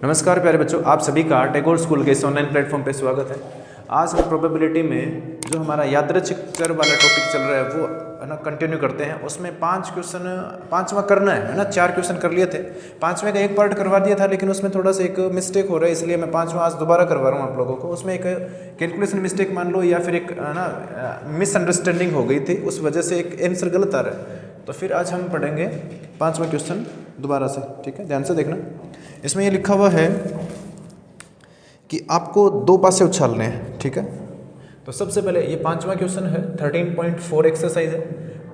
नमस्कार प्यारे बच्चों, आप सभी का टैगोर स्कूल के इस ऑनलाइन प्लेटफॉर्म पे स्वागत है। आज हम प्रोबेबिलिटी में जो हमारा यादृच्छिक चर वाला टॉपिक चल रहा है वो है ना कंटिन्यू करते हैं। उसमें 5 क्वेश्चन, पांचवा करना है ना। 4 क्वेश्चन कर लिए थे, पांचवें का एक पार्ट करवा दिया था, लेकिन उसमें थोड़ा सा एक मिस्टेक हो रहा है, इसलिए मैं पांचवा आज दोबारा करवा रहा हूँ आप लोगों को। उसमें एक कैलकुलेशन मिस्टेक मान लो या फिर एक ना मिसअंडरस्टैंडिंग हो गई थी, उस वजह से एक आंसर गलत आ रहा है। तो फिर आज हम पढ़ेंगे 5वां क्वेश्चन दोबारा से, ठीक है, ध्यान से देखना। इसमें ये लिखा हुआ है कि आपको 2 पासे उछालने हैं, ठीक है। तो सबसे पहले ये 5वां क्वेश्चन है, 13.4 एक्सरसाइज है।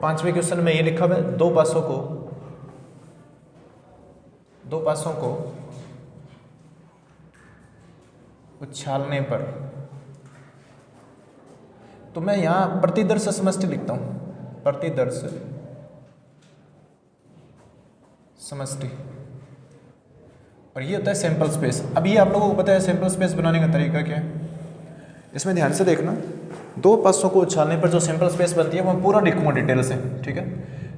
5वें क्वेश्चन में ये लिखा हुआ है 2 पासों को उछालने पर। तो मैं यहाँ प्रतिदर्श समष्टि लिखता हूँ, प्रतिदर्श समष्टि, और ये होता है सैंपल स्पेस। अब ये आप लोगों को पता है सैंपल स्पेस बनाने का तरीका क्या है। इसमें ध्यान से देखना, 2 पासों को उछालने पर जो सैंपल स्पेस बनती है वो मैं पूरा लिखूंगा डिटेल से, ठीक है।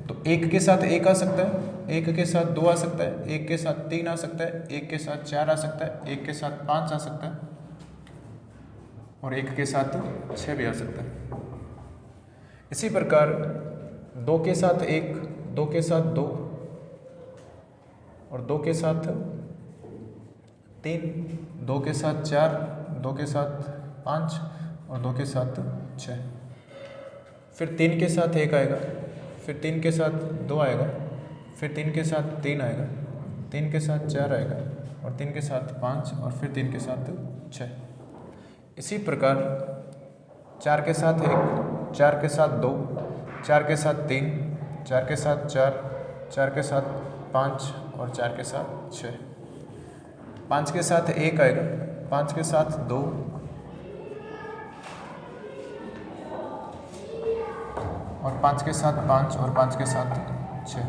तो 1 के साथ 1 आ सकता है, 1 के साथ 2 आ सकता है, 1 के साथ 3 आ सकता है, 1 के साथ 4 आ सकता है, 1 के साथ 5 आ सकता है, और 1 के साथ 6 भी आ सकता है। इसी प्रकार 2 के साथ 1, 2 के साथ 2, और 2 के साथ 3, 2 के साथ 4, 2 के साथ 5, और 2 के साथ 6। फिर 3 के साथ 1 आएगा, फिर 3 के साथ 2 आएगा, फिर 3 के साथ 3 आएगा, 3 के साथ 4 आएगा, और 3 के साथ 5, और फिर 3 के साथ 6। इसी प्रकार 4 के साथ 1, 4 के साथ 2, 4 के साथ 3, 4 के साथ 4, 4 के साथ 5, और 4 के साथ 6। 5 के साथ 1 आएगा, 5 के साथ 2, और 5 के साथ 5, और 5 के साथ 6,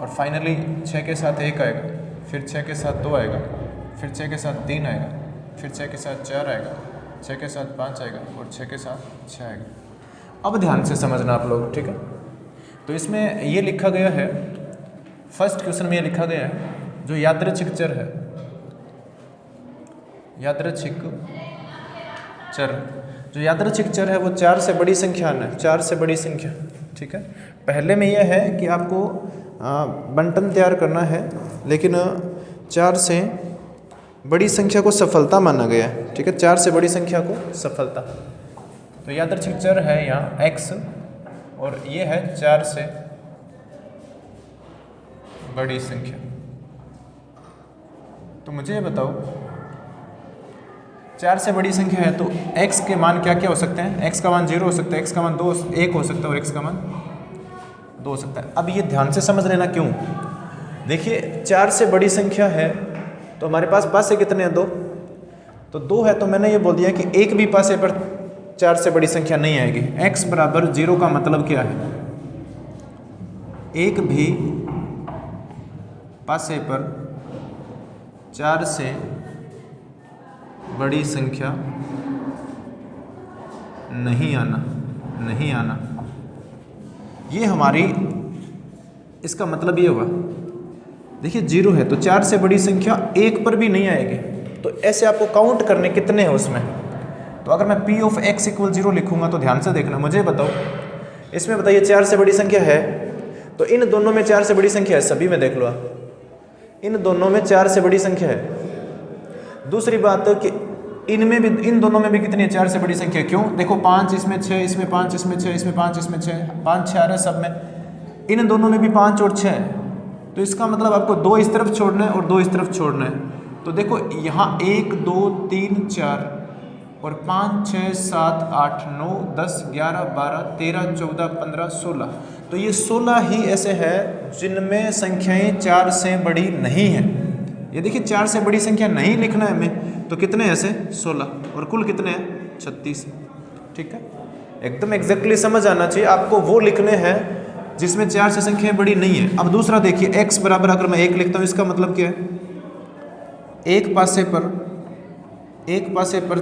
और फाइनली 6 के साथ 1 आएगा, फिर 6 के साथ 2 आएगा, फिर 6 के साथ 3 आएगा, फिर 6 के साथ 4 आएगा, 6 के साथ 5 आएगा, और 6 के साथ 6 आएगा। अब ध्यान से समझना आप लोग, ठीक है। तो इसमें ये लिखा गया है, फर्स्ट क्वेश्चन में ये लिखा गया है जो यादृच्छिक चर है, यादृच्छिक चर, जो यादृच्छिक चर है वो 4 से बड़ी संख्या है, 4 से बड़ी संख्या, ठीक है। पहले में यह है कि आपको बंटन तैयार करना है, लेकिन 4 से बड़ी संख्या को सफलता माना गया है, ठीक है। 4 से बड़ी संख्या को सफलता। तो यादृच्छिक चर है यहाँ x, और ये है 4 से बड़ी संख्या। तो मुझे ये बताओ, 4 से बड़ी संख्या है तो x के मान क्या क्या हो सकते हैं। x का मान 0 हो सकता है, x का मान 1 हो सकता है, और x का मान 2 हो सकता है। अब ये ध्यान से समझ लेना क्यों। देखिए 4 से बड़ी संख्या है तो हमारे पास पासे कितने हैं, 2। तो 2 है तो मैंने ये बोल दिया कि एक भी पासे पर 4 से बड़ी संख्या नहीं आएगी। x बराबर 0 का मतलब क्या है, एक भी पासे पर 4 से बड़ी संख्या नहीं आना। ये हमारी, इसका मतलब ये हुआ, देखिए 0 है तो 4 से बड़ी संख्या एक पर भी नहीं आएगी। तो ऐसे आपको काउंट करने कितने हैं उसमें। तो अगर मैं p ऑफ x इक्वल 0 लिखूंगा तो ध्यान से देखना, मुझे बताओ इसमें बताइए 4 से बड़ी संख्या है, तो इन दोनों में 4 से बड़ी संख्या है, सभी में देख लो आप, इन दोनों में 4 से बड़ी संख्या है। दूसरी बात कि इनमें भी, इन दोनों में भी कितनी है, 4 से बड़ी संख्या। क्यों, देखो 5 इसमें, 6 इसमें, 5 इसमें, 6 इसमें, 5 इसमें, 6, 5 6 आ रहा है सब में। इन दोनों में भी 5 और 6 है, तो इसका मतलब आपको 2 इस तरफ छोड़ना है और 2 इस तरफ छोड़ना है। तो देखो यहाँ 1 2 3 4 और 5 6 7 8 9 10 11 12 13 14 15 16। तो ये 16 ही ऐसे हैं जिनमें संख्याएं 4 से बड़ी नहीं है। ये देखिए 4 से बड़ी संख्या नहीं लिखना है हमें, तो कितने ऐसे 16, और कुल कितने हैं 36, ठीक है। एकदम एग्जैक्टली समझ आना चाहिए आपको, वो लिखने हैं जिसमें 4 से संख्याएं बड़ी नहीं है। अब दूसरा देखिए x बराबर अगर मैं 1 लिखता हूँ, इसका मतलब क्या है, एक पासे पर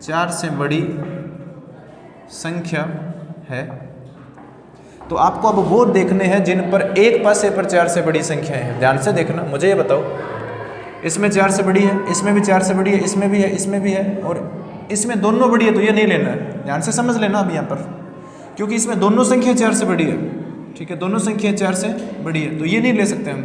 4 से बड़ी संख्या है तो आपको अब वो देखने हैं जिन पर एक पासे पर 4 से बड़ी संख्याएं हैं। ध्यान से देखना, मुझे ये बताओ, इसमें 4 से बड़ी है, इसमें भी 4 से बड़ी है, इसमें भी है, इसमें भी है, और इसमें दोनों बड़ी है, तो ये नहीं लेना है। ध्यान से समझ लेना अब यहाँ पर, क्योंकि इसमें दोनों संख्या 4 से बड़ी है। ठीक है, दोनों संख्या 4 से बड़ी है, तो ये नहीं ले सकते हम।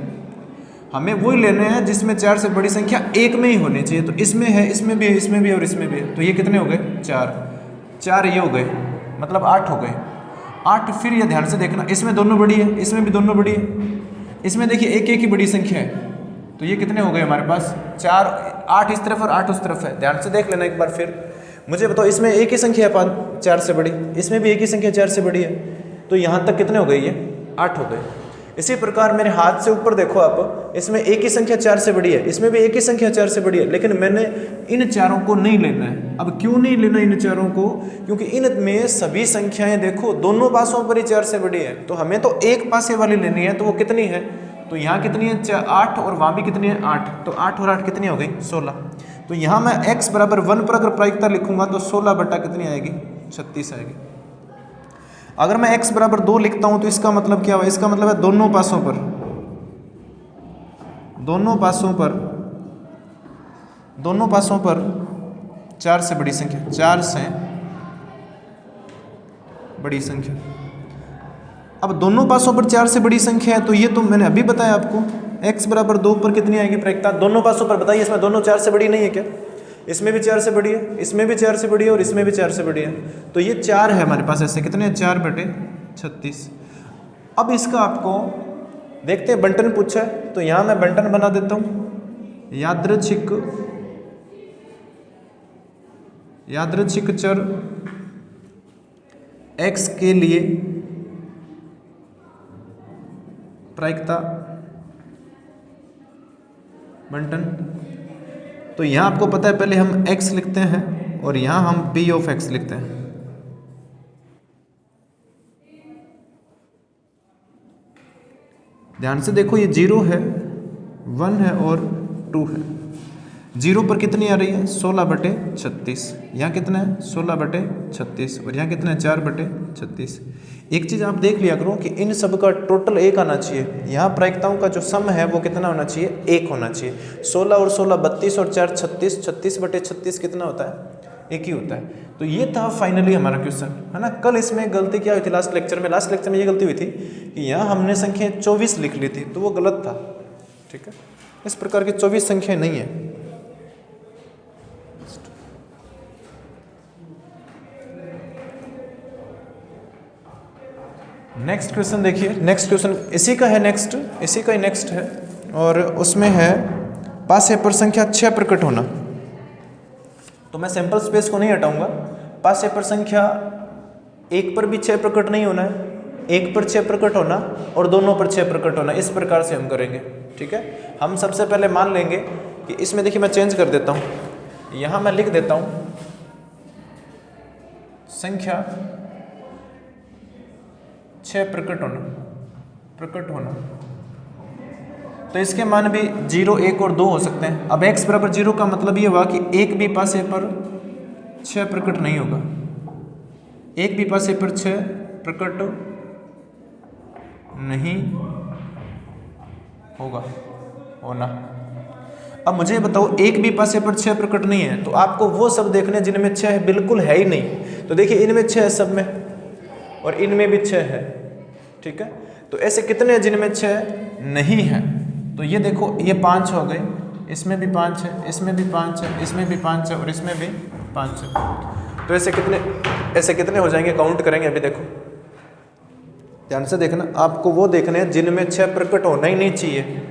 हमें वही लेने हैं जिसमें 4 से बड़ी संख्या एक में ही होनी चाहिए। तो इसमें है, इसमें भी है, इसमें भी है और इसमें भी है। तो ये कितने हो गए? 4 ये हो गए, मतलब 8 हो गए। 8 फिर ये ध्यान से देखना, इसमें दोनों बड़ी है, इसमें भी दोनों बड़ी है, इसमें देखिए एक एक ही बड़ी संख्या है। तो ये कितने हो गए हमारे पास? 4, 8 इस तरफ और 8 उस तरफ है। ध्यान से देख लेना एक बार फिर। मुझे बताओ, इसमें एक ही संख्या है 4 से बड़ी, इसमें भी एक ही संख्या 4 से बड़ी है। तो यहाँ तक कितने हो गए? ये 8 हो गए। इसी प्रकार मेरे हाथ से ऊपर देखो आप, इसमें एक ही संख्या 4 से बड़ी है, इसमें भी एक ही संख्या 4 से बड़ी है, लेकिन मैंने इन चारों को नहीं लेना है। अब क्यों नहीं लेना इन चारों को? क्योंकि इनमें सभी संख्याएं देखो दोनों पासों पर ही 4 से बड़ी है। तो हमें तो एक पासे वाली लेनी है, तो वो कितनी है? तो यहाँ कितनी है? 8, और वहाँ भी कितनी है? 8। तो 8 और 8 कितनी हो गई? 16। तो यहाँ मैं x बराबर 1 पर अगर प्रायिकता लिखूंगा तो 16 बटा कितनी आएगी? 36 आएगी। अगर मैं x बराबर 2 लिखता हूं तो इसका मतलब क्या हुआ? इसका मतलब है दोनों पासों पर 4 से बड़ी संख्या, 4 से बड़ी संख्या। अब दोनों पासों पर 4 से बड़ी संख्या है, तो ये तो मैंने अभी बताया आपको। x बराबर 2 पर कितनी आएगी प्रायिकता? दोनों पासों पर। बताइए, इसमें दोनों 4 से बड़ी नहीं है क्या? इसमें भी 4 से बड़ी है, इसमें भी 4 से बड़ी है, और इसमें भी 4 से बड़ी है। तो ये 4 है हमारे पास। ऐसे कितने? 4 बटे 36। अब इसका आपको देखते हैं, बंटन पूछा है तो यहाँ मैं बंटन बना देता हूँ। यादृच्छिक चर x के लिए प्रायिकता बंटन। तो यहाँ आपको पता है, पहले हम x लिखते हैं और यहाँ हम p ऑफ x लिखते हैं। ध्यान से देखो, ये 0 है, 1 है और 2 है। 0 पर कितनी आ रही है? 16 बटे 36। यहाँ कितना है? 16 बटे 36। और यहाँ कितना है? 4 बटे 36। एक चीज़ आप देख लिया करो कि इन सब का टोटल 1 आना चाहिए। यहाँ प्रायिकताओं का जो सम है वो कितना होना चाहिए? 1 होना चाहिए। 16 और 16 32 और 4 36। 36 बटे 36 कितना होता है? 1 ही होता है। तो ये था फाइनली हमारा क्वेश्चन, है ना। कल इसमें गलती क्या हुई थी? लास्ट लेक्चर में ये गलती हुई थी कि यहाँ हमने संख्या 24 लिख ली थी, तो वो गलत था। ठीक है, इस प्रकार की 24 संख्या नहीं है। नेक्स्ट क्वेश्चन देखिए। नेक्स्ट क्वेश्चन इसी का ही नेक्स्ट है, और उसमें है पासे पर संख्या 6 प्रकट होना। तो मैं सैंपल स्पेस को नहीं हटाऊंगा। पासे पर संख्या 1 पर भी 6 प्रकट नहीं होना है, 1 पर 6 प्रकट होना और दोनों पर 6 प्रकट होना। इस प्रकार से हम करेंगे। ठीक है, हम सबसे पहले मान लेंगे कि इसमें देखिए मैं चेंज कर देता हूँ। यहाँ मैं लिख देता हूँ संख्या 6 प्रकट होना। तो इसके मान भी 0, 1 और 2 हो सकते हैं। अब x बराबर 0 का मतलब ये हुआ कि एक भी पासे पर 6 प्रकट नहीं होगा। एक भी पासे पर 6 प्रकट नहीं होना। अब मुझे बताओ, एक भी पासे पर 6 प्रकट नहीं है, तो आपको वो सब देखने जिनमें 6 बिल्कुल है ही नहीं। तो देखिए, इनमें 6 है सब में, और इनमें भी 6 है। ठीक है, तो ऐसे कितने हैं जिनमें 6 नहीं है? तो ये देखो, ये 5 हो गए, इसमें भी 5 है, इसमें भी 5 है, इसमें भी 5 है और इसमें भी 5 है। तो ऐसे कितने हो जाएंगे? काउंट करेंगे अभी। देखो, ध्यान से देखना, आपको वो देखने हैं जिनमें 6 प्रकट होना ही नहीं चाहिए।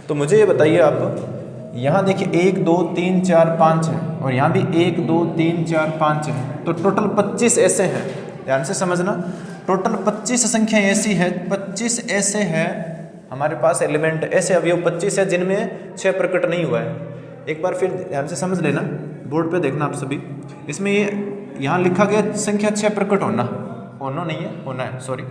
तो मुझे ये बताइए आप, यहाँ देखिए 1 2 3 4 5 है, और यहाँ भी 1 2 3 4 5 है। तो टोटल 25 ऐसे हैं। ध्यान से समझना, टोटल 25 संख्या ऐसी है, 25 ऐसे हैं हमारे पास एलिमेंट, ऐसे अवयव 25 है जिनमें 6 प्रकट नहीं हुआ है। एक बार फिर ध्यान से समझ लेना, बोर्ड पे देखना आप सभी। इसमें ये यहाँ लिखा गया संख्या 6 प्रकट होना है, सॉरी।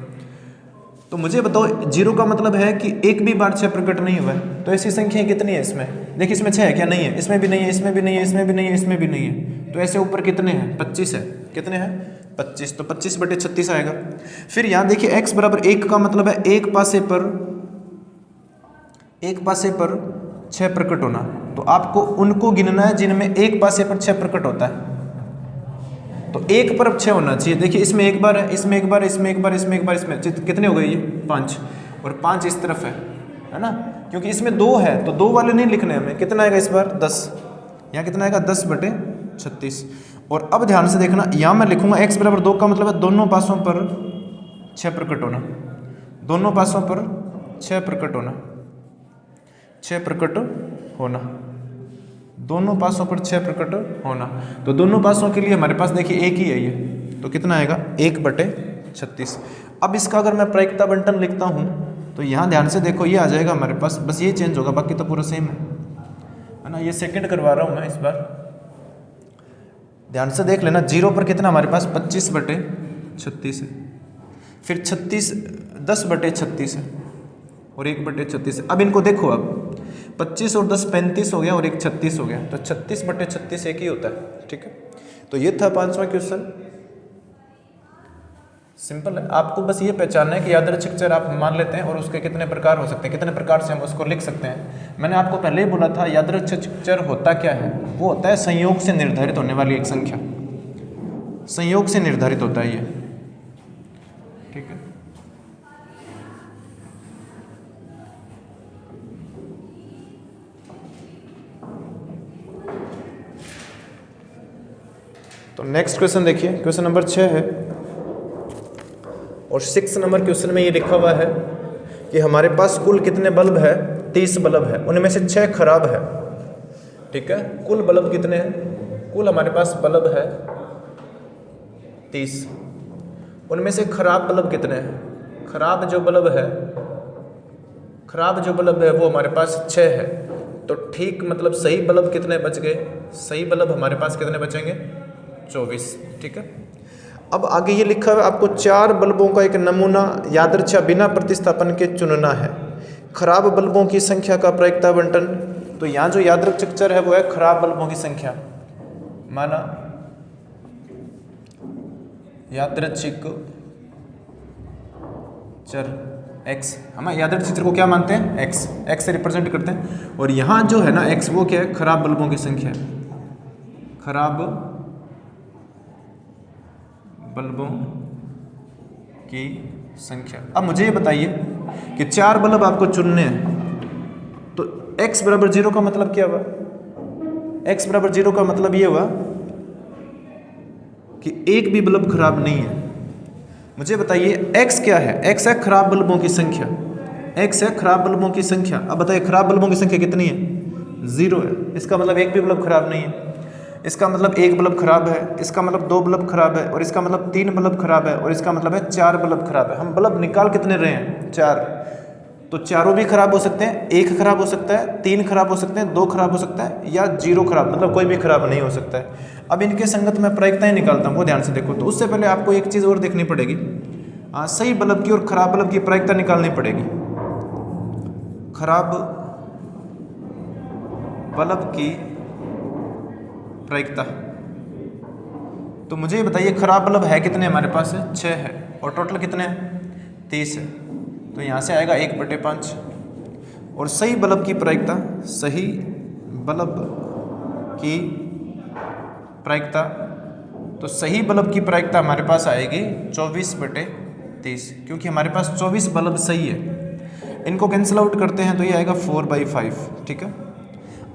तो मुझे बताओ, 0 का मतलब है कि एक भी बार 6 प्रकट नहीं हुआ है। तो ऐसी संख्या कितनी है इसमें? देखिए, इसमें 6 है क्या? नहीं है। इसमें भी नहीं है, इसमें भी नहीं है, इसमें भी नहीं है, इसमें भी नहीं है। तो ऐसे ऊपर कितने हैं? 25 है। कितने हैं? 25, तो 25/36 आएगा। फिर यहाँ देखिए x बराबर 1 का मतलब है एक पासे पर 6 प्रकट होना। तो आपको उनको गिनना है जिनमें एक पासे पर 6 प्रकट होता है। तो एक पर 6 होना चाहिए। देखिए इसमें एक बार है, इसमें एक बार, इसमें एक बार, इसमें एक बार, इसमें कितने हो गए ये 5, और 5 इस तरफ है ना, क्योंकि इसमें 2 है तो 2 वाले नहीं लिखने हमें। कितना आएगा इस बार 10, यहाँ कितना आएगा 10/36। और अब ध्यान से देखना, यहाँ मैं लिखूंगा x बराबर 2 का मतलब है दोनों पासों पर 6 प्रकट होना, दोनों पासों पर 6 प्रकट होना, 6 प्रकट होना, दोनों पासों पर 6 प्रकट होना। तो दोनों पासों के लिए हमारे पास देखिए एक ही है ये, तो कितना आएगा 1/36। अब इसका अगर मैं प्रायिकता बंटन लिखता हूँ तो यहाँ ध्यान से देखो ये आ जाएगा हमारे पास, बस ये चेंज होगा, बाकी तो पूरा सेम है ना। ये सेकंड करवा रहा हूँ मैं इस बार, ध्यान से देख लेना। 0 पर कितना हमारे पास 25/36 है, फिर 10/36 है और 1/36 है। अब इनको देखो, अब 25 और 10 35 हो गया और 1 36 हो गया, तो 36/36 एक ही होता है। ठीक है, तो ये था 5वां क्वेश्चन। सिंपल है, आपको बस ये पहचानना है कि यादृच्छिक चर आप मान लेते हैं और उसके कितने प्रकार हो सकते हैं, कितने प्रकार से हम उसको लिख सकते हैं। मैंने आपको पहले ही बोला था यादृच्छिक चर होता क्या है, वो होता है संयोग से निर्धारित होने वाली एक संख्या, संयोग से निर्धारित होता है ये। ठीक है, तो नेक्स्ट क्वेश्चन देखिए, क्वेश्चन नंबर 6 है और 6 नंबर क्वेश्चन में ये लिखा हुआ है कि हमारे पास कुल कितने बल्ब है, 30 बल्ब है, उनमें से 6 खराब है। ठीक है, कुल बल्ब कितने हैं, कुल हमारे पास बल्ब है 30, उनमें से खराब बल्ब कितने हैं, खराब जो बल्ब है वो हमारे पास 6 है। तो ठीक मतलब सही बल्ब कितने बच गए, सही बल्ब हमारे पास कितने बचेंगे 24। ठीक है, अब आगे ये लिखा है आपको 4 बल्बों का एक नमूना यादृच्छा बिना प्रतिस्थापन के चुनना है, खराब बल्बों की संख्या का प्रायिकता बंटन। तो यहाँ जो यादृच्छिक चर है वो है खराब बल्बों की संख्या, माना यादृच्छिक चर x, हम यादृच्छिक चर को क्या मानते हैं x से रिप्रेजेंट करते हैं, और यहाँ जो है ना x वो क्या है, खराब बल्बों की संख्या, खराब बल्बों की संख्या। अब मुझे ये बताइए कि 4 बल्ब आपको चुनने हैं, तो x बराबर 0 का मतलब क्या हुआ, x बराबर 0 का मतलब ये हुआ कि एक भी बल्ब खराब नहीं है। मुझे बताइए x क्या है, x है खराब बल्बों की संख्या, x है खराब बल्बों की संख्या। अब बताइए खराब बल्बों की संख्या कितनी है, 0 है, इसका मतलब एक भी बल्ब खराब नहीं है, इसका मतलब 1 बल्ब खराब है, इसका मतलब 2 बल्ब खराब है, और इसका मतलब 3 बल्ब खराब है, और इसका मतलब है 4 बल्ब खराब है। हम बल्ब निकाल कितने रहे हैं, 4, तो चारों भी खराब हो सकते हैं, 1 खराब हो सकता है, 3 खराब हो सकते हैं, 2 खराब हो सकता है, या 0 खराब, मतलब कोई भी खराब नहीं हो सकता है। अब इनके संगत मैं प्रायिकताएं निकालता हूँ, वो ध्यान से देखो। तो उससे पहले आपको एक चीज़ और देखनी पड़ेगी, सही बल्ब की और खराब बल्ब की प्रायिकता निकालनी पड़ेगी। खराब बल्ब की प्रायिकता, तो मुझे ये बताइए खराब बल्ब है कितने हमारे पास, 6 है, और टोटल कितने हैं 30 है, तो यहाँ से आएगा 1/5। और सही बल्ब की प्रायिकता, सही बल्ब की प्रायिकता, तो सही बल्ब की प्रायिकता हमारे पास आएगी 24/30, क्योंकि हमारे पास 24 बल्ब सही है। इनको कैंसिल आउट करते हैं तो ये आएगा 4/5। ठीक है,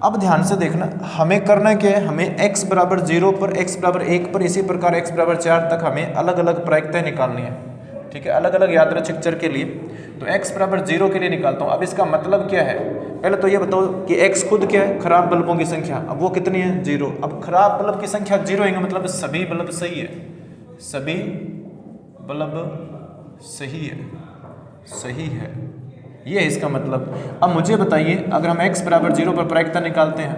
अब ध्यान से देखना, हमें करना क्या है, हमें x बराबर 0 पर, x बराबर 1 पर, इसी प्रकार x बराबर 4 तक हमें अलग अलग प्रायिकताएं निकालनी है। ठीक है, अलग अलग यादृच्छिक चर के लिए। तो x बराबर 0 के लिए निकालता हूँ। अब इसका मतलब क्या है, पहले तो ये बताओ कि x खुद क्या है, खराब बल्बों की संख्या, अब वो कितनी है 0। अब खराब बल्ब की संख्या 0 है, मतलब सभी बल्ब सही है, सभी बल्ब सही है, सही है, ये है इसका मतलब। अब मुझे बताइए अगर हम x बराबर 0 पर प्रायिकता निकालते हैं,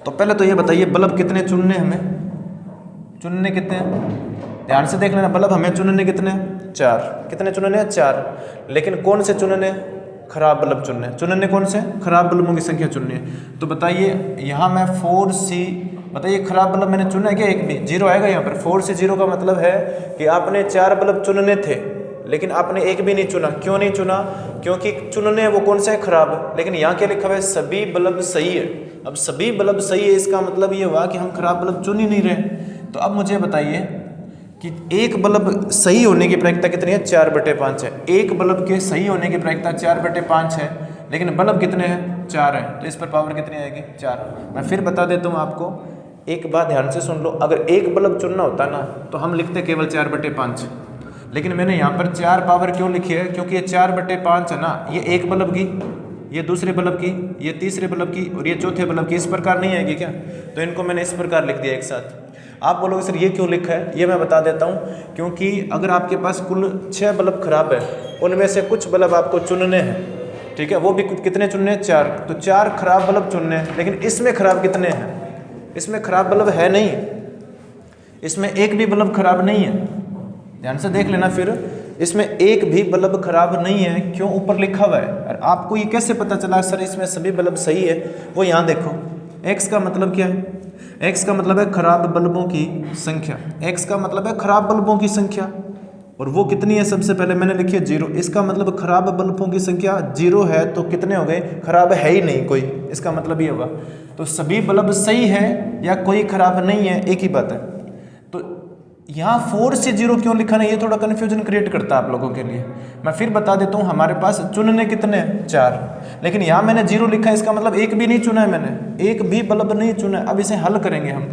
तो पहले तो ये बताइए बल्ब कितने चुनने, हमें चुनने कितने हैं, ध्यान से देख लेना, बल्ब हमें चुनने कितने, 4, कितने चुनने, 4, लेकिन कौन से चुनने, खराब बल्ब चुनने, कौन से, खराब बल्बों की संख्या चुननी है। तो बताइए यहाँ मैं 4C बताइए खराब बल्ब मैंने चुना है क्या? एक भी जीरो आएगा यहाँ पर। 4 से 0 का मतलब है कि आपने 4 बल्ब चुनने थे लेकिन आपने एक भी नहीं चुना। क्यों नहीं चुना? क्योंकि चुनने वो कौन सा है? खराब। लेकिन यहाँ क्या लिखा हुआ है? सभी बल्ब सही है। अब सभी बल्ब सही है इसका मतलब ये हुआ कि हम खराब बल्ब चुन ही नहीं रहे। तो अब मुझे बताइए कि एक बल्ब सही होने की प्रायिकता कितनी है? 4/5 है। एक बल्ब के सही होने की प्रायिकता 4/5 है, लेकिन बल्ब कितने हैं? 4 है। तो इस पर पावर कितनी आएगी? 4। मैं फिर बता देता हूँ आपको, एक बात ध्यान से सुन लो। अगर एक बल्ब चुनना होता ना तो हम लिखते केवल 4/5, लेकिन मैंने यहाँ पर 4 पावर क्यों लिखी है? क्योंकि ये 4/5 है ना, ये एक बल्ब की, ये दूसरे बल्ब की, ये तीसरे बल्ब की और ये चौथे बल्ब की। इस प्रकार नहीं आएगी क्या? तो इनको मैंने इस प्रकार लिख दिया एक साथ। आप बोलोगे सर ये क्यों लिखा है? ये मैं बता देता हूँ। क्योंकि अगर आपके पास कुल 6 बल्ब खराब है, उनमें से कुछ बल्ब आपको चुनने हैं, ठीक है, वो भी कितने चुनने हैं? 4। तो 4 खराब बल्ब चुनने हैं, लेकिन इसमें खराब कितने हैं? इसमें खराब बल्ब है नहीं, इसमें एक भी बल्ब खराब नहीं है। ध्यान से देख लेना फिर, इसमें एक भी बल्ब खराब नहीं है। क्यों? ऊपर लिखा हुआ है। और आपको ये कैसे पता चला सर इसमें सभी बल्ब सही है? वो यहाँ देखो, x का मतलब क्या है? x का मतलब है खराब बल्बों की संख्या। x का मतलब है खराब बल्बों की संख्या, और वो कितनी है? सबसे पहले मैंने लिखी है 0। इसका मतलब खराब बल्बों की संख्या 0 है, तो कितने हो गए? खराब है ही नहीं कोई। इसका मतलब ये होगा तो सभी बल्ब सही है या कोई खराब नहीं है, एक ही बात है। तो यहाँ 4 से 0 क्यों लिखा नहीं? ये थोड़ा कन्फ्यूजन क्रिएट करता है आप लोगों के लिए। मैं फिर बता देता हूँ, हमारे पास चुनने कितने हैं? 4, लेकिन यहाँ मैंने 0 लिखा है, इसका मतलब एक भी नहीं चुना है मैंने, एक भी बल्ब नहीं चुना है। अब इसे हल करेंगे हम।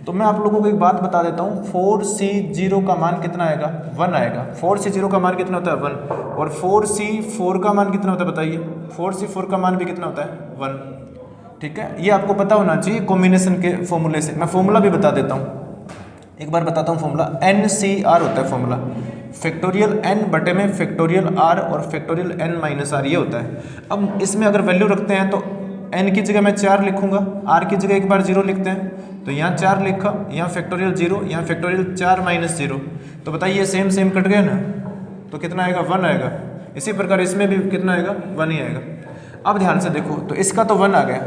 तो मैं आप लोगों को एक बात बता देता हूँ, 4C0 का मान कितना आएगा? 1 आएगा। 4C0 का मान कितना होता है? 1। और 4C4 का मान कितना होता है बताइए? 4C4 का मान भी कितना होता है? 1। ठीक है, ये आपको पता होना चाहिए कॉम्बिनेशन के फॉर्मूले से। मैं फॉर्मूला भी बता देता हूँ, एक बार बताता हूँ फॉर्मूला। NCR होता है फॉर्मूला, फैक्टोरियल n बटे में फैक्टोरियल r और फैक्टोरियल n माइनस r, ये होता है। अब इसमें अगर वैल्यू रखते हैं तो n की जगह मैं 4 लिखूंगा, r की जगह एक बार 0 लिखते हैं, तो यहाँ 4 लिखा, यहाँ फैक्टोरियल 0, यहाँ फैक्टोरियल 4 माइनस 0। तो बताइए सेम सेम कट गया ना, तो कितना आएगा? 1 आएगा। इसी प्रकार इसमें भी कितना आएगा? 1 ही आएगा। अब ध्यान से देखो, तो इसका तो 1 आ गया।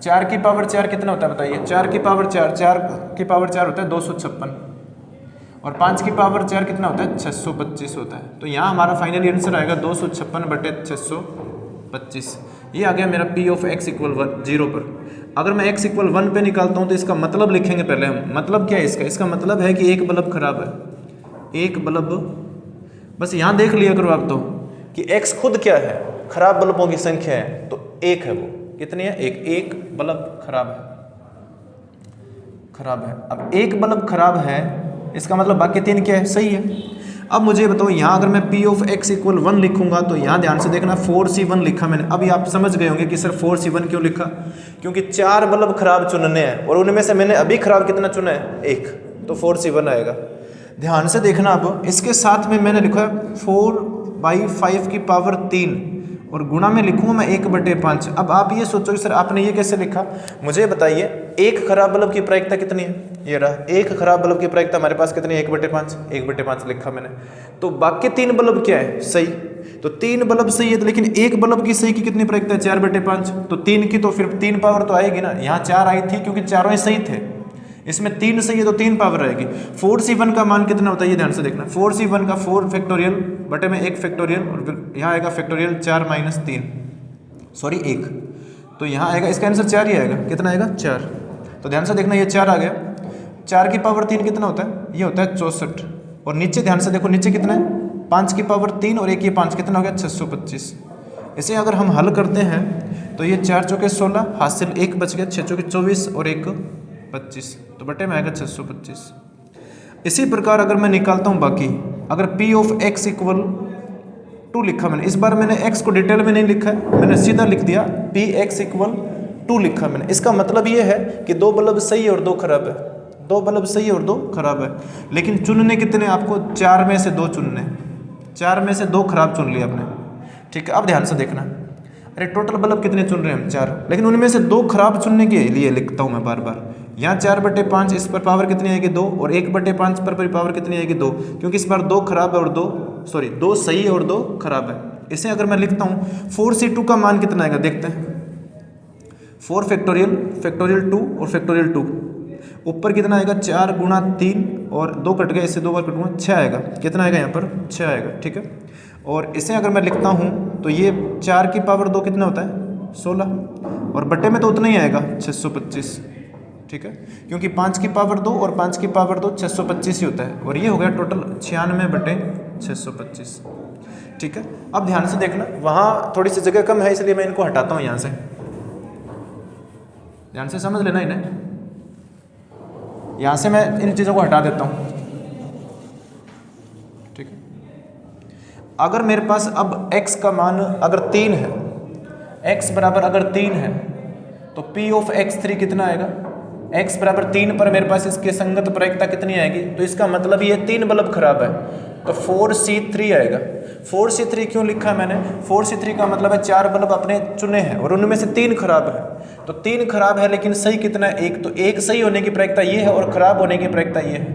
4 की पावर 4 कितना होता है बताइए? 4 की पावर 4, 4 की पावर 4 होता है 256, और 5 की पावर 4 कितना होता है? 625 होता है। तो यहाँ हमारा फाइनली आंसर आएगा 256/625। ये आ गया मेरा P ऑफ x इक्वल 0 पर। अगर मैं x इक्वल 1 पे निकालता हूँ तो इसका मतलब लिखेंगे पहले हम। मतलब क्या है इसका? इसका मतलब है कि एक बल्ब खराब है, एक बल्ब। बस यहाँ देख लिया करो आप तो कि x खुद क्या है? खराब बल्बों की संख्या है, तो 1 है। वो कितनी है? एक बल्ब खराब है, खराब है। अब एक बल्ब खराब है, इसका मतलब बाकी 3 क्या है? सही है। अब मुझे बताओ, यहाँ अगर मैं P ऑफ x इक्वल 1 लिखूंगा तो यहाँ ध्यान से देखना 4C1 लिखा मैंने। अभी आप समझ गए होंगे कि सर 4C1 क्यों लिखा? क्योंकि 4 बल्ब खराब चुनने हैं और उनमें से मैंने अभी खराब कितना चुना है? 1, तो 4C1 आएगा। ध्यान से देखना, अब इसके साथ में मैंने लिखा है 4/5 की पावर 3 और गुणा में लिखूंगा मैं 1/5। अब आप ये सोचो कि सर आपने ये कैसे लिखा? मुझे बताइए, एक खराब बल्ब की प्रायिकता कितनी है? ये रहा, एक खराब बल्ब की प्रायिकता हमारे पास कितनी है? 1/5। 1/5 लिखा मैंने। तो बाकी 3 बल्ब क्या है? सही। तो 3 बल्ब सही है, लेकिन एक बल्ब की सही की कितनी प्रायिकता है? 4/5। तो 3 की तो फिर 3 पावर तो आएगी ना। यहाँ 4 आई थी क्योंकि चारों ही सही थे, इसमें 3 सही है तो 3 पावर आएगी। 4C1 का मान कितना होता है? ये ध्यान से देखना। 4C1 का 4 फैक्टोरियल बटे में 1 फैक्टोरियल, और यहाँ आएगा फैक्टोरियल 4 माइनस 3, सॉरी 1। तो यहाँ आएगा, इसका आंसर 4 ही आएगा। कितना आएगा? 4। तो ध्यान से देखना, ये 4 आ गया। 4 की पावर 3 कितना होता है? ये होता है 64। और नीचे ध्यान से देखो, नीचे कितना है? 5 की पावर 3 और 1 ये 5, कितना हो गया? 625। इसे अगर हम हल करते हैं तो ये 4 चौके 16, हासिल 1 बच गया, 6 चौके 24 और 1 25, तो बटे में आएगा 625। इसी प्रकार अगर मैं निकालता हूँ बाकी, अगर P ऑफ x इक्वल 2 लिखा मैंने, इस बार मैंने x को डिटेल में नहीं लिखा है, मैंने सीधा लिख दिया Px इक्वल 2 लिखा मैंने। इसका मतलब ये है कि 2 बल्ब सही है और 2 खराब है, 2 बल्ब सही है और 2 खराब है। लेकिन चुनने कितने आपको? 4 में से 2 चुनने, 4 में से 2 खराब चुन लिया आपने। ठीक है, अब ध्यान से देखना, अरे टोटल बल्ब कितने चुन रहे हैं हम? 4, लेकिन उनमें से 2 खराब चुनने के लिए लिखता हूँ मैं बार बार। यहाँ 4/5, इस पर पावर कितनी आएगी? 2, और 1/5 पर पावर कितनी आएगी? 2, क्योंकि इस बार 2 खराब है और 2 सही है और 2 खराब है। इसे अगर मैं लिखता हूँ 4C2 का मान कितना आएगा? देखते हैं। 4 फैक्टोरियल 2 और फैक्टोरियल 2, ऊपर कितना आएगा 4 गुणा 3 और 2 कट गया, इससे 2 बार कटूंगा 6 आएगा। कितना आएगा यहाँ पर 6 आएगा, ठीक है। और इसे अगर मैं लिखता हूँ तो ये 4 की पावर 2 कितना होता है 16, और बटे में तो उतना ही आएगा 625, ठीक है, क्योंकि 5 की पावर 2 और 5 की पावर 2 625 ही होता है, और ये हो गया टोटल 96 बटे 625, ठीक है। अब ध्यान से देखना, वहाँ थोड़ी सी जगह कम है इसलिए मैं इनको हटाता हूँ यहाँ से, ध्यान से समझ लेना इन्हें। यहाँ से मैं इन चीज़ों को हटा देता हूँ, ठीक है। अगर मेरे पास अब x का मान अगर 3 है, x बराबर अगर 3 है तो P ऑफ x3 कितना आएगा, x बराबर 3 पर मेरे पास इसके संगत प्रायिकता कितनी आएगी, तो इसका मतलब ये 3 बल्ब खराब है तो 4C3 आएगा। 4C3 क्यों लिखा मैंने, 4C3 का मतलब है 4 बल्ब अपने चुने हैं और उनमें से 3 खराब है, तो 3 खराब है लेकिन सही कितना है 1, तो 1 सही होने की प्रायिकता ये है और खराब होने की प्रायिकता ये है।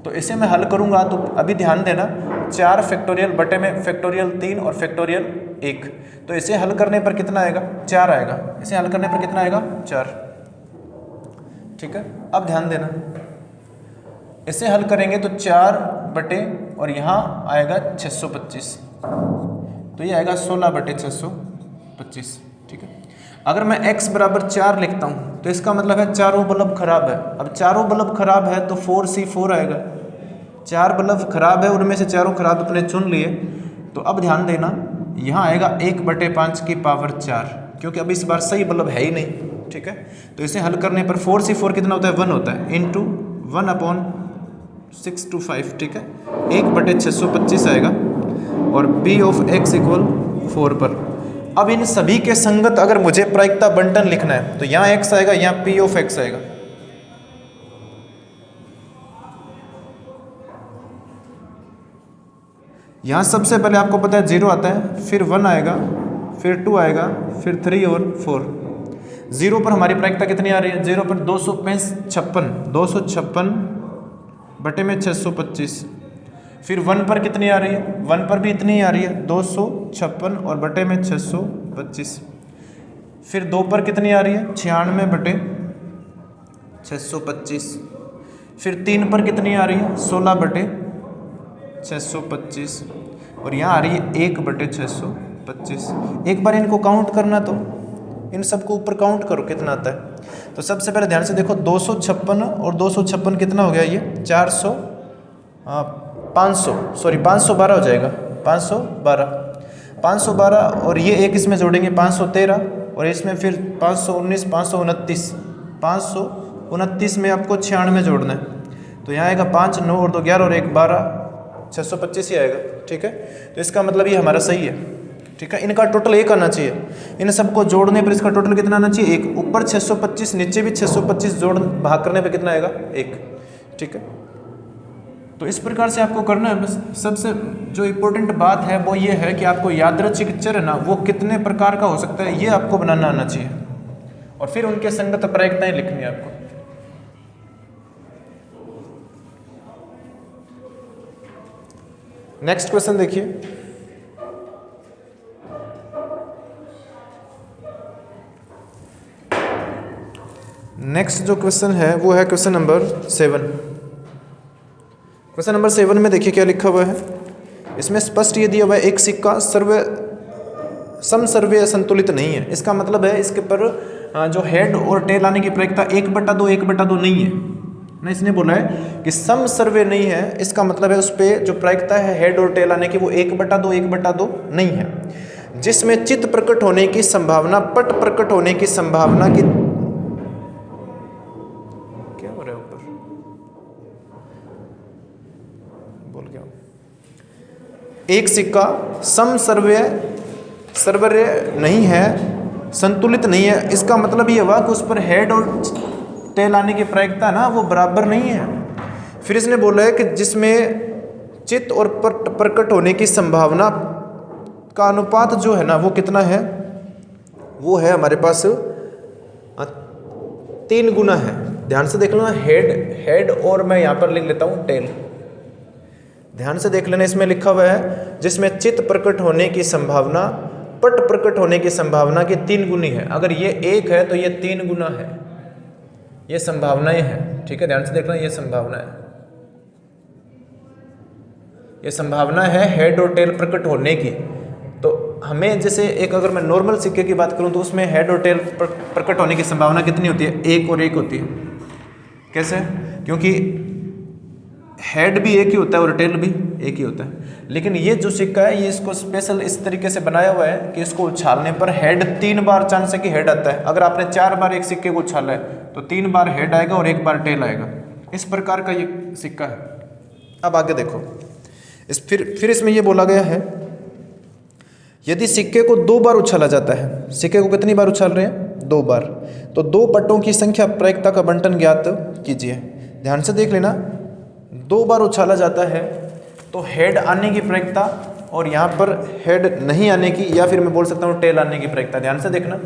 तो इसे मैं हल करूंगा तो अभी ध्यान देना, 4 फैक्टोरियल बटे में फैक्टोरियल 3 और फैक्टोरियल 1, तो इसे हल करने पर कितना आएगा 4 आएगा, इसे हल करने पर कितना आएगा 4, ठीक है। अब ध्यान देना, इसे हल करेंगे तो 4 बटे और यहाँ आएगा 625, तो ये आएगा 16 बटे 625, ठीक है। अगर मैं x बराबर 4 लिखता हूँ तो इसका मतलब है चारों बल्ब खराब है। अब चारों बल्ब खराब है तो 4C4 आएगा, 4 बल्ब खराब है उनमें से चारों खराब अपने चुन लिए, तो अब ध्यान देना यहाँ आएगा 1 बटे 5 की पावर 4, क्योंकि अब इस बार सही बल्ब है ही नहीं, ठीक है। तो इसे हल करने पर 4C4 कितना होता है 1 होता है, इंटू 1/625, ठीक है, 1 बटे 625 आएगा, और P ऑफ x इक्वल 4 पर। अब इन सभी के संगत अगर मुझे प्रायिकता बंटन लिखना है तो यहाँ x आएगा, यहाँ P ऑफ x आएगा, यहाँ सबसे पहले आपको पता है 0 आता है, फिर 1 आएगा, फिर 2 आएगा, फिर 3 और 4। 0 पर हमारी प्रायिकता कितनी आ रही है, 0 पर 256 बटे में 625, फिर 1 पर कितनी आ रही है, 1 पर भी इतनी ही आ रही है 256 और बटे में 625, फिर 2 पर कितनी आ रही है 96 बटे 625, फिर 3 पर कितनी आ रही है 16 बटे 625, और यहाँ आ रही है 1 बटे 625। एक बार इनको काउंट करना, तो इन सबको ऊपर काउंट करो कितना आता है। तो सबसे पहले ध्यान से देखो 256 और 256 कितना हो गया, ये 512 हो जाएगा, 512 और ये एक इसमें जोड़ेंगे 513 और इसमें फिर 519 529 में आपको 96 जोड़ना है, तो यहाँ आएगा 5 9 और 2 11 और 1 12 625 ही आएगा, ठीक है। तो इसका मतलब ये हमारा सही है, ठीक है। इनका टोटल 1 आना चाहिए, इन सबको जोड़ने पर इसका टोटल कितना आना चाहिए 1, ऊपर 625 नीचे भी 625 जोड़ भाग करने पे कितना आएगा 1, ठीक है। तो इस प्रकार से आपको करना है। बस सबसे जो इम्पोर्टेंट बात है वो ये है कि आपको यादृच्छिक चर है ना वो कितने प्रकार का हो सकता है ये आपको बनाना आना चाहिए, और फिर उनके संगत प्रायिकताएं लिखनी है आपको। नेक्स्ट क्वेश्चन देखिए, नेक्स्ट जो क्वेश्चन है वो है क्वेश्चन नंबर 7। क्वेश्चन नंबर 7 में देखिए क्या लिखा हुआ है, इसमें स्पष्ट ये दिया हुआ है एक सिक्का समसर्वय संतुलित नहीं है। इसका मतलब है इसके पर जो हेड और टेल आने की प्रायिकता 1/2 नहीं है ना, इसने बोला है कि समसर्वय नहीं है, इसका मतलब है उस पर जो प्रायिकता है हेड और टेल आने की वो 1/2 नहीं है, जिसमें चित्त प्रकट होने की संभावना पट प्रकट होने की संभावना की एक सिक्का समसर्वय नहीं है, संतुलित नहीं है। इसका मतलब ये हुआ कि उस पर हेड और टेल आने की प्रायिकता ना वो बराबर नहीं है। फिर इसने बोला है कि जिसमें चित्त और पट प्रकट होने की संभावना का अनुपात जो है ना वो कितना है, वो है हमारे पास 3 गुना है। ध्यान से देख लेना, हेड और मैं यहाँ पर लिख लेता हूँ टेल। ध्यान से देख लेना, इसमें लिखा हुआ है जिसमें चित्त प्रकट होने की संभावना पट प्रकट होने की संभावना की 3 गुनी है। अगर ये 1 है तो ये 3 गुना है, ये संभावनाएं हैं, ठीक है, ध्यान से देखना, ये संभावना है, ये संभावना है हेड और टेल प्रकट होने की। तो हमें जैसे एक अगर मैं नॉर्मल सिक्के की बात करूं तो उसमें हेड और टेल प्रकट होने की संभावना कितनी होती है? 1 और 1 होती है। कैसे? क्योंकि हेड भी एक ही होता है और टेल भी एक ही होता है। लेकिन ये जो सिक्का है ये इसको स्पेशल इस तरीके से बनाया हुआ है कि इसको उछालने पर हेड 3 बार चांस है कि हेड आता है। अगर आपने 4 बार एक सिक्के को उछाला है तो 3 बार हेड आएगा और 1 बार टेल आएगा। इस प्रकार का ये सिक्का है। अब आगे देखो, फिर इसमें ये बोला गया है यदि सिक्के को 2 बार उछाला जाता है, सिक्के को कितनी बार उछाल रहे हैं? 2 बार, तो 2 पट्टों की संख्या प्रायिकता का बंटन ज्ञात कीजिए। ध्यान से देख लेना, 2 बार उछाला जाता है तो हेड आने की प्रायिकता और यहाँ पर हेड नहीं आने की, या फिर मैं बोल सकता हूँ टेल आने की प्रायिकता। ध्यान से देखना,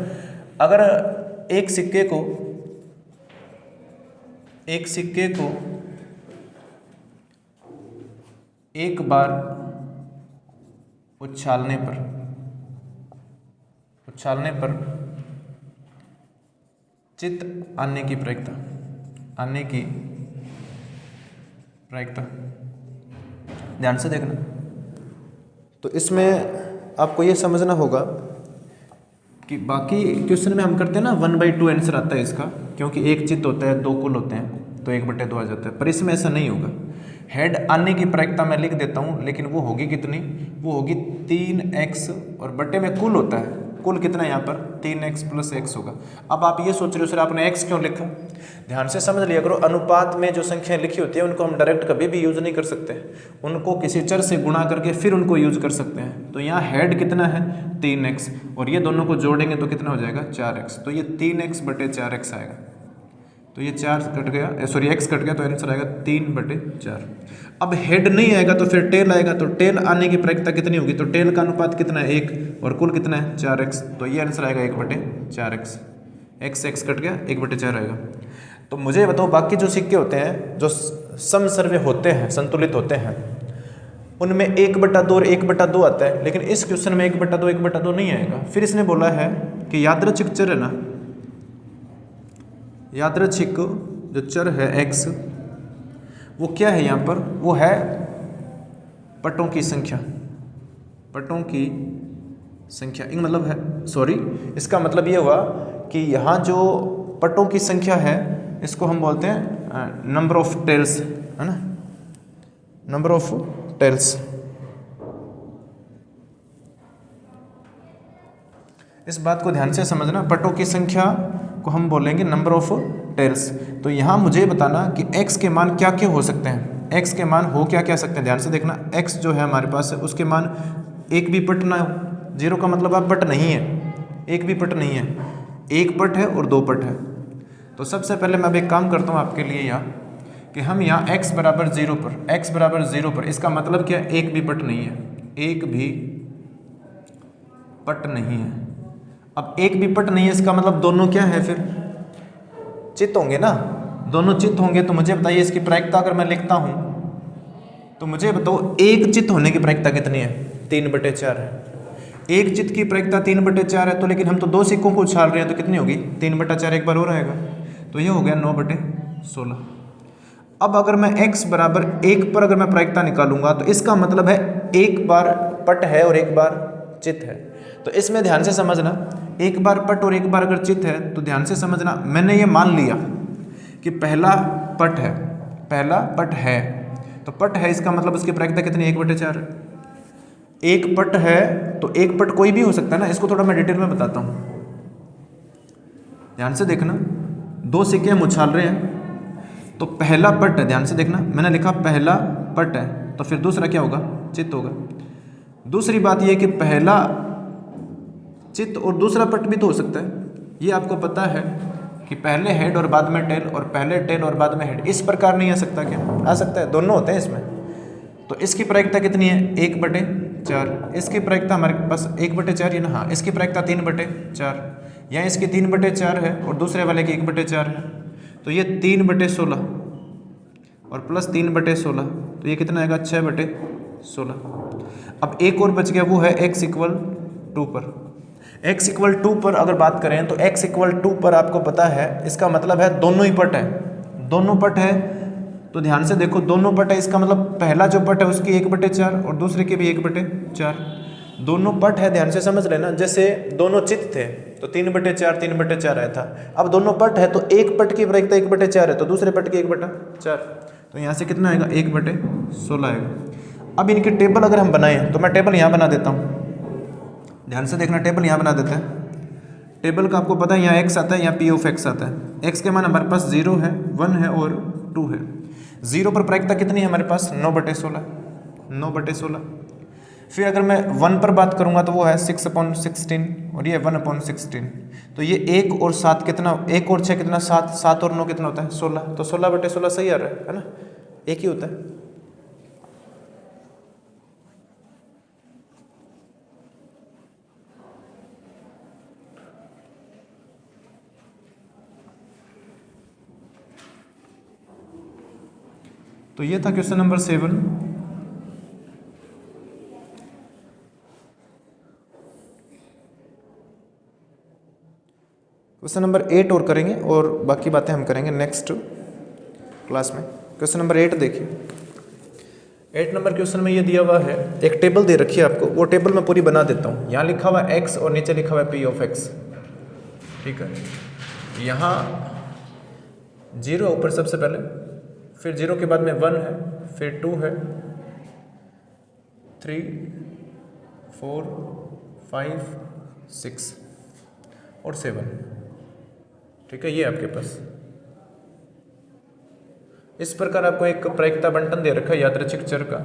अगर एक सिक्के को एक बार उछालने पर चित्त आने की प्रायिकता, ध्यान से देखना। तो इसमें आपको ये समझना होगा कि बाकी क्वेश्चन में हम करते हैं ना 1/2 आंसर आता है इसका, क्योंकि एक चित्त होता है, 2 कुल होते हैं, तो 1/2 आ जाता है। पर इसमें ऐसा नहीं होगा। हेड आने की प्रायिकता मैं लिख देता हूँ, लेकिन वो होगी कितनी? वो होगी 3x, और बटे में कुल होता है, कुल कितना है यहाँ पर? 3x + x होगा। अब आप ये सोच रहे हो सर आपने x क्यों लिखा? ध्यान से समझ लिया करो, अनुपात में जो संख्याएं लिखी होती है उनको हम डायरेक्ट कभी भी यूज नहीं कर सकते, उनको किसी चर से गुणा करके फिर उनको यूज कर सकते हैं। तो यहाँ हेड कितना है? 3x, और ये दोनों को जोड़ेंगे तो कितना हो जाएगा? 4x। तो ये 3x/4x आएगा। तो ये 4 कट गया, सॉरी x कट गया, तो आंसर आएगा 3/4। अब हेड नहीं आएगा तो फिर टेल आएगा, तो टेल आने की प्रायिकता कितनी होगी? तो टेल का अनुपात कितना है? 1, और कुल कितना है? 4x। तो ये आंसर आएगा 1/4x। x कट गया, 1/4 आएगा। तो मुझे बताओ, बाकी जो सिक्के होते हैं जो समसर्वे होते हैं, संतुलित होते हैं, उनमें 1/2 और 1/2 आता है, लेकिन इस क्वेश्चन में 1/2 नहीं आएगा। फिर इसने बोला है कि यादृच्छिक चर है ना, यादृच्छिक जो चर है x, वो क्या है यहाँ पर? वो है पट्टों की संख्या। एक मतलब है, सॉरी, इसका मतलब ये हुआ कि यहाँ जो पट्टों की संख्या है इसको हम बोलते हैं नंबर ऑफ टेल्स, है ना, नंबर ऑफ टेल्स। इस बात को ध्यान से समझना, पट्टों की संख्या को हम बोलेंगे नंबर ऑफ टेल्स। तो यहाँ मुझे बताना कि x के मान क्या क्या हो सकते हैं, x के मान हो क्या क्या सकते हैं। ध्यान से देखना, x जो है हमारे पास है उसके मान एक भी पट ना हो, 0 का मतलब आप पट नहीं है, एक भी पट नहीं है, 1 पट है और 2 पट है। तो सबसे पहले मैं अब एक काम करता हूँ आपके लिए यहाँ, कि हम यहाँ x = 0 पर, इसका मतलब क्या है? एक भी पट नहीं है, एक भी पट नहीं है। अब एक भी पट नहीं है, इसका मतलब दोनों क्या है? फिर चित्त होंगे ना, दोनों चित्त होंगे। तो मुझे बताइए इसकी प्रायिकता अगर मैं लिखता हूँ तो मुझे बताओ एक चित्त होने की प्रायिकता कितनी है? 3/4 है। एक चित्त की प्रायिकता 3/4 है, तो लेकिन हम तो 2 सिक्कों को उछाल रहे हैं, तो कितनी होगी? 3/4 एक बार और आएगा, तो ये हो गया 9/16। अब अगर मैं x = 1 पर अगर मैं प्रायिकता निकालूंगा तो इसका मतलब है एक बार पट है और एक बार चित्त है। तो इसमें ध्यान से समझना, एक बार पट और एक बार अगर चित्त है तो ध्यान से समझना, मैंने ये मान लिया कि पहला पट है, तो पट है इसका मतलब उसकी प्रायिकता कितनी? 1/4 है। एक पट है तो एक पट कोई भी हो सकता है ना, इसको थोड़ा मैं डिटेल में बताता हूँ। ध्यान से देखना, 2 सिक्के हम उछाल रहे हैं, तो पहला पट है, ध्यान से देखना, मैंने लिखा पहला पट है, तो फिर दूसरा क्या होगा? चित्त होगा। दूसरी बात यह कि पहला चित्त और दूसरा पट भी तो हो सकता है। ये आपको पता है कि पहले हेड और बाद में टेल, और पहले टेल और बाद में हेड, इस प्रकार नहीं आ सकता क्या? आ सकता है, दोनों होते हैं इसमें। तो इसकी प्रायिकता कितनी है? 1/4। इसकी प्रायिकता हमारे पास 1/4 है ना, हाँ, इसकी प्रायिकता 3/4, यहाँ इसकी 3/4 है और दूसरे वाले की 1/4 है, तो ये 3/16 और प्लस 3/16, तो ये कितना आएगा? 6/16। अब एक और बच गया, वो है x = 2 पर, x इक्वल 2 पर अगर बात करें तो x इक्वल 2 पर आपको पता है, इसका मतलब है दोनों ही पट है, दोनों पट है। तो ध्यान से देखो, दोनों पट है, इसका मतलब पहला जो पट है उसकी 1/4 और दूसरे की भी 1/4, दोनों पट है। ध्यान से समझ लेना, जैसे दोनों चित्त थे तो 3/4 3/4 आया था। अब दोनों पट है तो एक पट की प्रायिकता 1/4 है तो दूसरे पट की 1/4, तो यहाँ से कितना आएगा 1/16 आएगा। अब इनकी टेबल अगर हम बनाएं तो मैं टेबल यहाँ बना देता हूँ, ध्यान से देखना, टेबल यहाँ बना देते हैं। टेबल का आपको पता है यहाँ x आता है, यहाँ p(x) आता है। x के मान हमारे पास 0 है, 1 है और 2 है। 0 पर प्रायिकता कितनी है हमारे पास 9/16, 9/16। फिर अगर मैं 1 पर बात करूँगा तो वो है 6/16 और ये 1/16। तो ये 1 और 7 कितना, 1 और 6 कितना 7, 7 और 9 कितना होता है 16, तो 16/16 सही आ रहा है ना, एक ही होता है। तो ये था क्वेश्चन नंबर 7। क्वेश्चन नंबर 8 और करेंगे और बाकी बातें हम करेंगे नेक्स्ट क्लास में। क्वेश्चन नंबर 8 देखिए। 8 नंबर क्वेश्चन में ये दिया हुआ है, एक टेबल दे रखी है आपको, वो टेबल मैं पूरी बना देता हूँ। यहाँ लिखा हुआ है x और नीचे लिखा हुआ है p(x), ठीक है। यहाँ 0 ऊपर सबसे पहले, फिर 0 के बाद में 1 है, फिर 2 है, 3 4 5 6 और 7, ठीक है। ये आपके पास इस प्रकार आपको एक प्रायिकता बंटन दे रखा है यादृच्छिक चर का।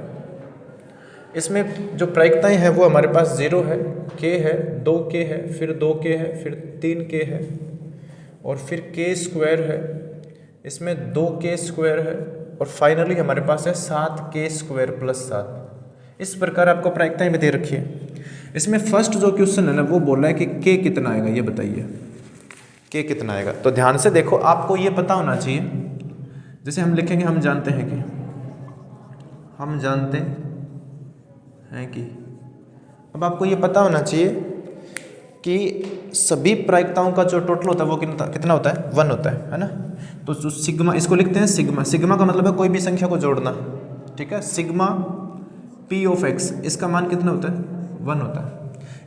इसमें जो प्रायिकताएं हैं वो हमारे पास 0 है, k है, 2k है, फिर 2k है, फिर 3k है और फिर k² है, इसमें 2k² है और फाइनली हमारे पास है 7k² + 7। इस प्रकार आपको प्रायिकताएं भी दे रखी है। इसमें फर्स्ट जो क्वेश्चन है ना वो बोल रहा है कि k कितना आएगा, ये बताइए k कितना आएगा। तो ध्यान से देखो, आपको ये पता होना चाहिए, जैसे हम लिखेंगे हम जानते हैं कि, हम जानते हैं कि, अब आपको ये पता होना चाहिए कि सभी प्रायिकताओं का जो टोटल होता है वो कितना होता है 1 होता है ना। तो जो सिग्मा, इसको लिखते हैं सिग्मा, सिग्मा का मतलब है कोई भी संख्या को जोड़ना, ठीक है। सिग्मा p(x), इसका मान कितना होता है 1 होता है।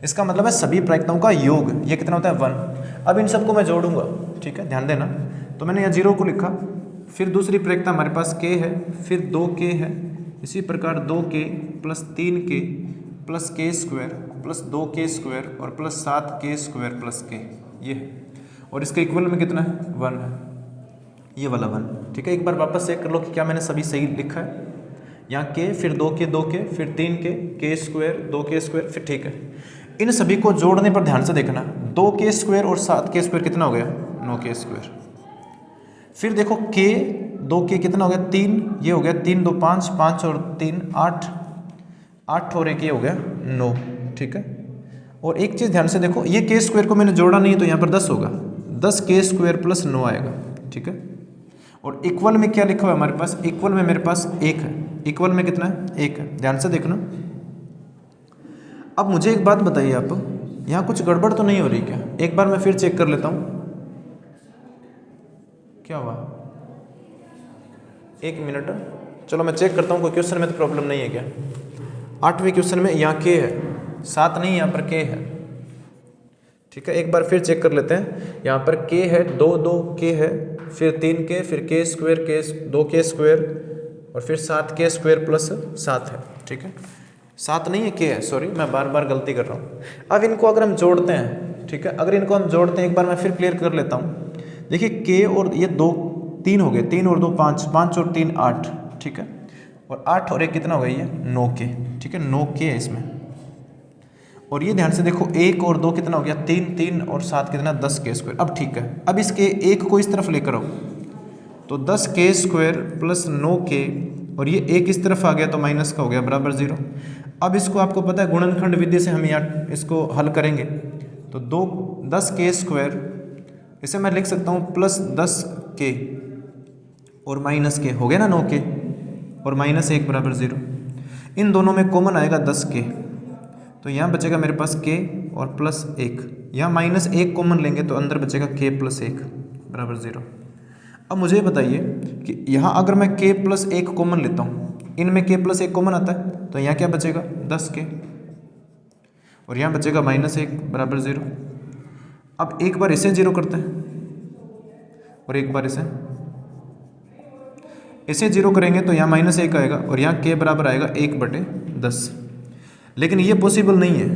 इसका मतलब है सभी प्रायिकताओं का योग, ये कितना होता है 1। अब इन सबको मैं जोड़ूंगा, ठीक है, ध्यान देना। तो मैंने यहाँ 0 को लिखा, फिर दूसरी प्रायिकता हमारे पास k है, फिर 2k है, इसी प्रकार 2k + 3k + k² + 2k² और + 7k² + k, ये है। और इसके इक्वल में कितना है 1 है, ये वाला 1, ठीक है। एक बार वापस चेक कर लो कि क्या मैंने सभी सही लिखा है। यहाँ k, फिर 2k 2k, फिर 3k, k², 2k², फिर ठीक है। इन सभी को जोड़ने पर ध्यान से देखना, 2k² और 7k² कितना हो गया 9k²। फिर देखो k, 2k कितना हो गया 3, ये हो गया 3 2 5, 5 और 3 8, 8 और 1 ये हो गया 9, ठीक है। और एक चीज़ ध्यान से देखो, ये k² को मैंने जोड़ा नहीं तो यहाँ पर 10 होगा, 10k² + 9 आएगा, ठीक है। और इक्वल में क्या लिखा हुआ है हमारे पास, इक्वल में मेरे पास 1 है, इक्वल में कितना है 1 है, ध्यान से देखना। अब मुझे एक बात बताइए आप, यहाँ कुछ गड़बड़ तो नहीं हो रही क्या? एक बार मैं फिर चेक कर लेता हूँ, क्या हुआ, 1 मिनट, चलो मैं चेक करता हूँ कोई क्वेश्चन में तो प्रॉब्लम नहीं है क्या। 8वें क्वेश्चन में यहाँ k है, 7 नहीं, यहाँ पर k है, ठीक है। एक बार फिर चेक कर लेते हैं, यहाँ पर k है, 2k है, फिर 3k, फिर k², 2k² और फिर 7k² + 7 है, ठीक है। 7 नहीं है, k है, सॉरी मैं बार बार गलती कर रहा हूँ। अब इनको अगर हम जोड़ते हैं, ठीक है, अगर इनको हम जोड़ते हैं, एक बार मैं फिर क्लियर कर लेता हूँ। देखिए k और ये 2 3 हो गए, 3 और 2 5, 5 और 3 8, ठीक है। और 8 और 1 कितना हो गया ये 9k, ठीक है, 9k है इसमें। और ये ध्यान से देखो 1 और 2 कितना हो गया 3, 3 और 7 कितना 10k²। अब ठीक है, अब इसके 1 को इस तरफ लेकर आओ तो 10k² + 9k और ये 1 इस तरफ आ गया तो माइनस का हो गया बराबर 0। अब इसको आपको पता है गुणनखंड विधि से हम यहाँ इसको हल करेंगे तो 10k², इसे मैं लिख सकता हूँ +10k और -k, हो गया ना 9k और -1 बराबर 0। इन दोनों में कॉमन आएगा 10k, तो यहाँ बचेगा मेरे पास k और प्लस 1, यहाँ -1 कॉमन लेंगे तो अंदर बचेगा k + 1 बराबर 0। अब मुझे बताइए कि यहाँ अगर मैं k + 1 कॉमन लेता हूँ, इनमें k + 1 कॉमन आता है तो यहाँ क्या बचेगा 10k और यहाँ बचेगा -1 बराबर 0। अब एक बार इसे 0 करते हैं और एक बार इसे 0 करेंगे तो यहाँ -1 आएगा और यहाँ k बराबर आएगा 1/10। लेकिन ये पॉसिबल नहीं है।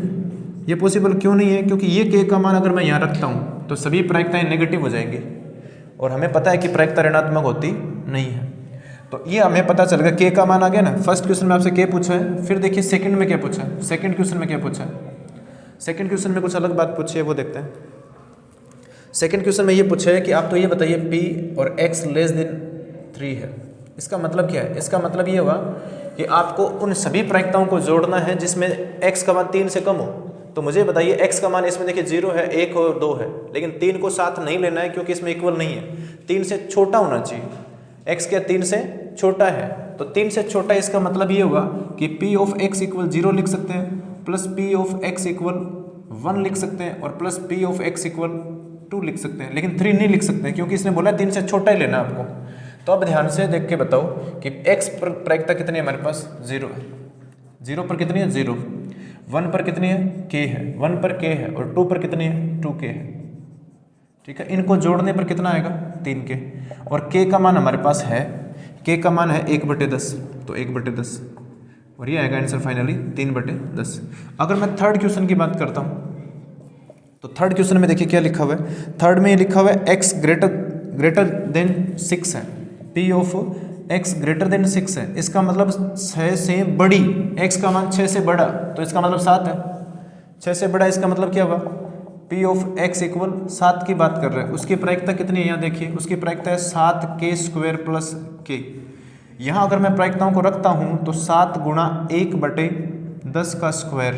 ये पॉसिबल क्यों नहीं है? क्योंकि ये k का मान अगर मैं यहाँ रखता हूँ तो सभी प्रायिकताएं नेगेटिव हो जाएंगी और हमें पता है कि प्रायिकता ऋणात्मक होती नहीं है। तो ये हमें पता चल गया, k का मान आ गया ना। फर्स्ट क्वेश्चन में आपसे k पूछा है, फिर देखिए सेकंड में क्या पूछा है। सेकंड क्वेश्चन में क्या पूछा है? सेकंड क्वेश्चन में कुछ अलग बात पूछी है, वो देखते हैं। सेकंड क्वेश्चन में ये पूछा है कि आप तो ये बताइए p और x < 3 है। इसका मतलब क्या है? इसका मतलब ये हुआ कि आपको उन सभी प्रायिकताओं को जोड़ना है जिसमें x का मान 3 से कम हो। तो मुझे बताइए x का मान इसमें देखिए 0 है, 1 और 2 है, लेकिन 3 को साथ नहीं लेना है क्योंकि इसमें इक्वल नहीं है। 3 से छोटा होना चाहिए। x क्या 3 से छोटा है? तो 3 से छोटा, इसका मतलब ये होगा कि p(x) = 0 लिख सकते हैं, प्लस p(x) = 1 लिख सकते हैं और प्लस p(x) = 2 लिख सकते हैं, लेकिन 3 नहीं लिख सकते हैं क्योंकि इसने बोला 3 से छोटा ही लेना है आपको। तो अब ध्यान से देख के बताओ कि x पर प्रायिकता कितनी है हमारे पास? 0 है। 0 पर कितनी है? 0। 1 पर कितनी है? k है। 1 पर k है और 2 पर कितनी है? 2k है। ठीक है, इनको जोड़ने पर कितना आएगा? 3k। और k का मान हमारे पास है, k का मान है 1/10, तो 1/10 और ये आएगा आंसर फाइनली 3/10। अगर मैं थर्ड क्वेश्चन की बात करता हूँ तो थर्ड क्वेश्चन में देखिए क्या लिखा हुआ है। थर्ड में ये लिखा हुआ है x > 6 है, p(x) > 6 है। इसका मतलब 6 से बड़ी, x का मान 6 से बड़ा, तो इसका मतलब 7 है। 6 से बड़ा, इसका मतलब क्या हुआ? p(x) = 7 की बात कर रहे हैं। उसकी प्रायिकता कितनी है? यहाँ देखिए, उसकी प्रायिकता है 7k² + k। यहाँ अगर मैं प्रायिकताओं को रखता हूँ तो 7 × 1/10 का स्क्वायर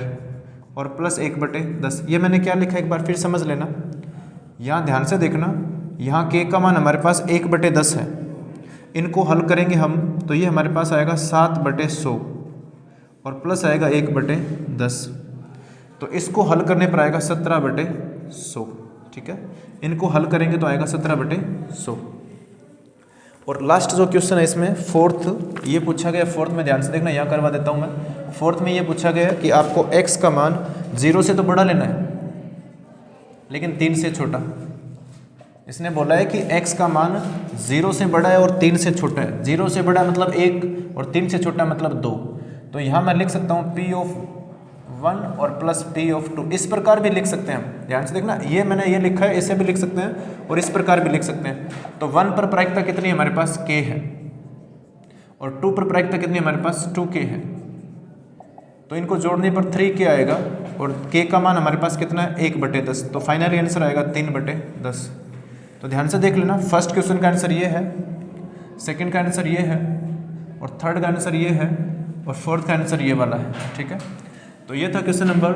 और प्लस 1/10। ये मैंने क्या लिखा एक बार फिर समझ लेना। यहाँ ध्यान से देखना, यहाँ k का मान हमारे पास 1/10 है। इनको हल करेंगे हम तो ये हमारे पास आएगा 7/100 और प्लस आएगा 1/10। तो इसको हल करने पर आएगा 17/100। ठीक है, इनको हल करेंगे तो आएगा 17/100। और लास्ट जो क्वेश्चन है इसमें फोर्थ, ये पूछा गया फोर्थ में, ध्यान से देखना, यहाँ करवा देता हूँ मैं। फोर्थ में ये पूछा गया कि आपको x का मान 0 से तो बड़ा लेना है लेकिन 3 से छोटा। इसने बोला है कि x का मान 0 से बड़ा है और 3 से छोटा है। 0 से बड़ा मतलब 1 और 3 से छोटा मतलब 2। तो यहाँ मैं लिख सकता हूँ p(1) और प्लस p(2). इस प्रकार भी लिख सकते हैं हम, ध्यान से देखना। ये मैंने ये लिखा है, इसे भी लिख सकते हैं और इस प्रकार भी लिख सकते हैं। तो 1 पर प्रायिकता कितनी है हमारे पास? k है और 2 पर प्रायिकता कितनी है हमारे पास? 2k है। तो इनको जोड़ने पर 3k आएगा और k का मान हमारे पास कितना है? 1/10। तो फाइनली आंसर आएगा 3/10। तो ध्यान से देख लेना, फर्स्ट क्वेश्चन का आंसर ये है, सेकंड का आंसर ये है और थर्ड का आंसर ये है और फोर्थ का आंसर ये वाला है। ठीक है, तो ये था क्वेश्चन नंबर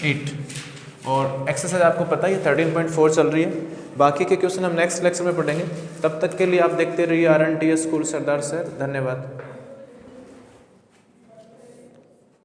8 और एक्सरसाइज आपको पता है 13.4 चल रही है। बाकी के क्वेश्चन हम नेक्स्ट लेक्चर में पढ़ेंगे। तब तक के लिए आप देखते रहिए RNTS स्कूल सरदार सर। धन्यवाद।